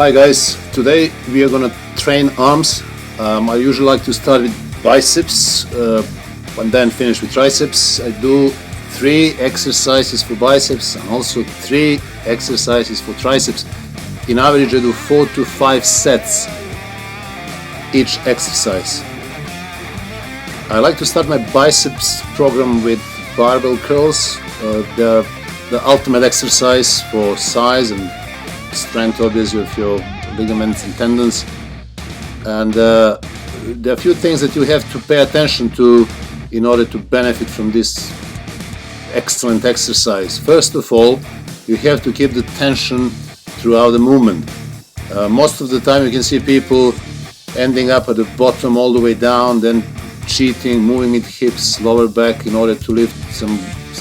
Hi guys, today we are gonna train arms. I usually like to start with biceps and then finish with triceps. I do 3 exercises for biceps and also 3 exercises for triceps. In average I do 4 to 5 sets each exercise. I like to start my biceps program with barbell curls, the ultimate exercise for size and strength, obviously, of your ligaments and tendons. And there are a few things that you have to pay attention to in order to benefit from this excellent exercise. First of all, you have to keep the tension throughout the movement. Most of the time you can see people ending up at the bottom all the way down, then cheating, moving with hips, lower back in order to lift some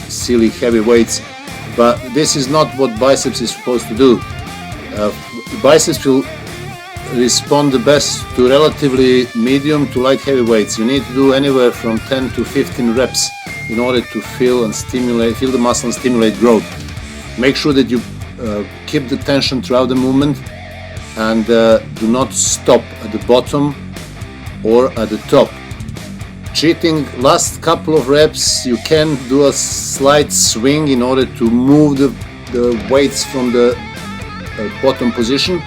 silly heavy weights. But this is not what biceps is supposed to do. Biceps will respond the best to relatively medium to light heavy weights. You need to do anywhere from 10 to 15 reps in order to feel the muscle and stimulate growth. Make sure that you keep the tension throughout the movement and do not stop at the bottom or at the top. Cheating last couple of reps, you can do a slight swing in order to move the weights from the bottom position,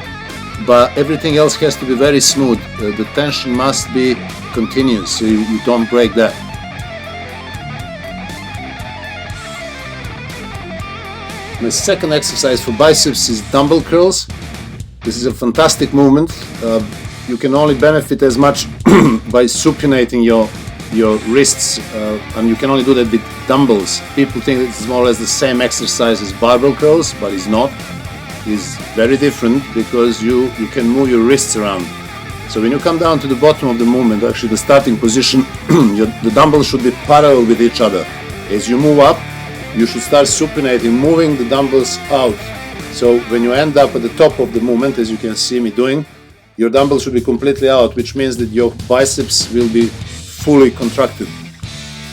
but everything else has to be very smooth. The tension must be continuous, so you don't break that. My second exercise for biceps is dumbbell curls. This is a fantastic movement. You can only benefit as much by supinating your wrists, and you can only do that with dumbbells. People think it's more or less the same exercise as barbell curls, but it's not. It's very different because you can move your wrists around. So when you come down to the bottom of the movement, actually the starting position, the dumbbells should be parallel with each other. As you move up, you should start supinating, moving the dumbbells out. So when you end up at the top of the movement, as you can see me doing, your dumbbells should be completely out, which means that your biceps will be fully contracted.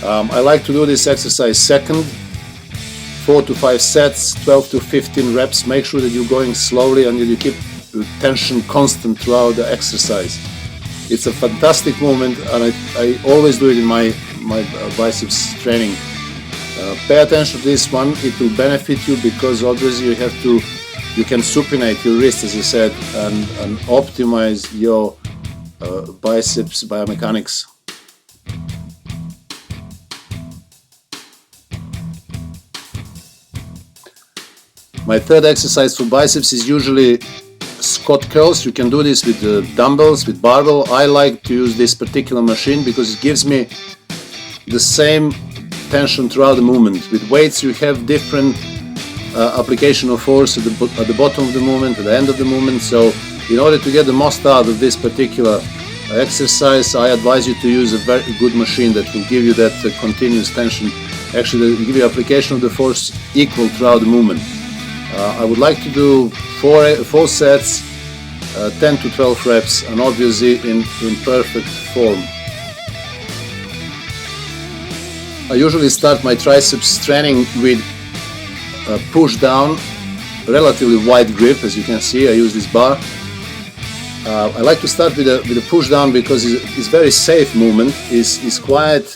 I like to do this exercise second, 4 to 5 sets, 12 to 15 reps. Make sure that you're going slowly and you keep the tension constant throughout the exercise. It's a fantastic movement, and I always do it in my biceps training. Pay attention to this one. It will benefit you because obviously you can supinate your wrist, as I said, and optimize your biceps biomechanics. My third exercise for biceps is usually squat curls. You can do this with the dumbbells, with barbell. I like to use this particular machine because it gives me the same tension throughout the movement. With weights you have different application of force at the bottom of the movement, at the end of the movement. So in order to get the most out of this particular exercise, I advise you to use a very good machine that will give you that continuous tension. Actually, it will give you application of the force equal throughout the movement. I would like to do 4 sets, 10 to 12 reps, and obviously in perfect form. I usually start my triceps training with a push down, relatively wide grip. As you can see, I use this bar. I like to start with a push down because it's very safe movement. It's quite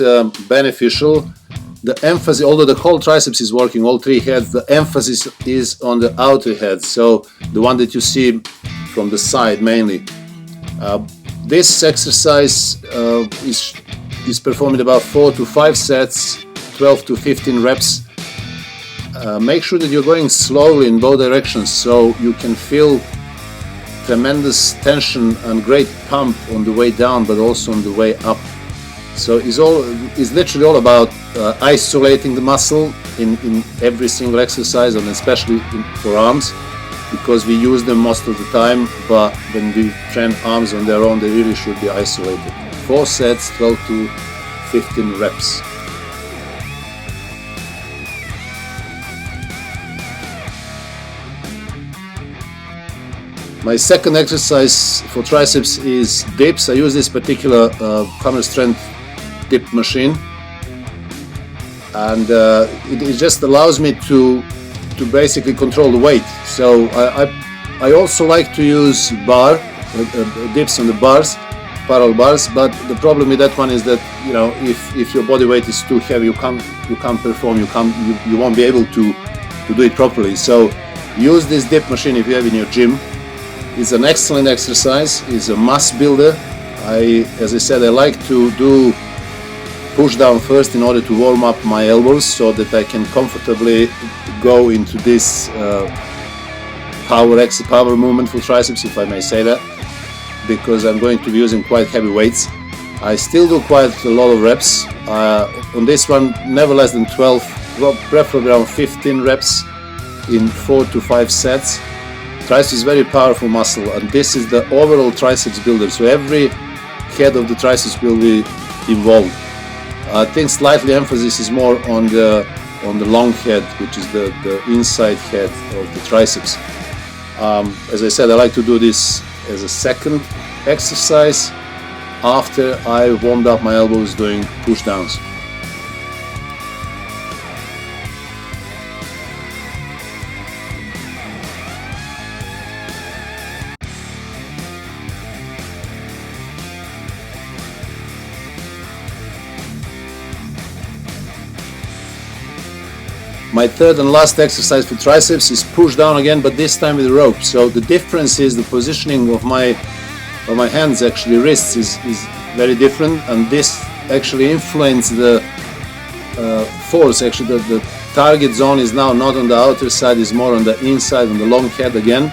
beneficial. The emphasis, although the whole triceps is working, all 3 heads, the emphasis is on the outer head, so the one that you see from the side mainly. This exercise is performed about 4 to 5 sets, 12 to 15 reps. Make sure that you're going slowly in both directions so you can feel tremendous tension and great pump on the way down, but also on the way up. So it's literally all about isolating the muscle in every single exercise, and especially for arms, because we use them most of the time, but when we train arms on their own, they really should be isolated. 4 sets, 12 to 15 reps. My second exercise for triceps is dips. I use this particular hammer strength dip machine, and it just allows me to basically control the weight. So I I also like to use dips on the bars, parallel bars, but the problem with that one is that, you know, if your body weight is too heavy, you can't perform, you won't be able to do it properly. So use this dip machine if you have in your gym. It's an excellent exercise, it's a mass builder. As I said, I like to do push down first in order to warm up my elbows so that I can comfortably go into this power movement for triceps, if I may say that, because I'm going to be using quite heavy weights. I still do quite a lot of reps. On this one, never less than 12, preferably around 15 reps in 4 to 5 sets. Triceps is very powerful muscle, and this is the overall triceps builder, so every head of the triceps will be involved. I think slightly emphasis is more on the long head, which is the inside head of the triceps. As I said, I like to do this as a second exercise after I warmed up my elbows doing push downs. My third and last exercise for triceps is push down again, but this time with a rope. So the difference is the positioning of my hands, actually wrists, is very different, and this actually influences the force. Actually, the target zone is now not on the outer side, is more on the inside, on the long head again.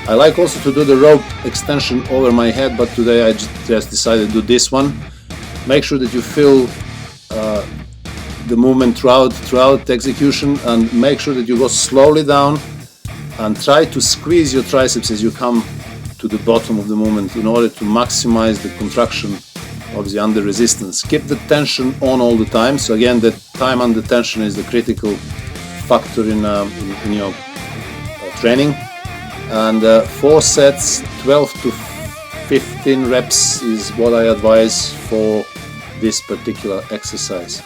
I like also to do the rope extension over my head, but today I just decided to do this one. Make sure that you feel the movement throughout execution, and make sure that you go slowly down and try to squeeze your triceps as you come to the bottom of the movement in order to maximize the contraction, obviously under resistance. Keep the tension on all the time. So again, the time under tension is the critical factor in your training. And 4 sets, 12 to 15 reps is what I advise for this particular exercise.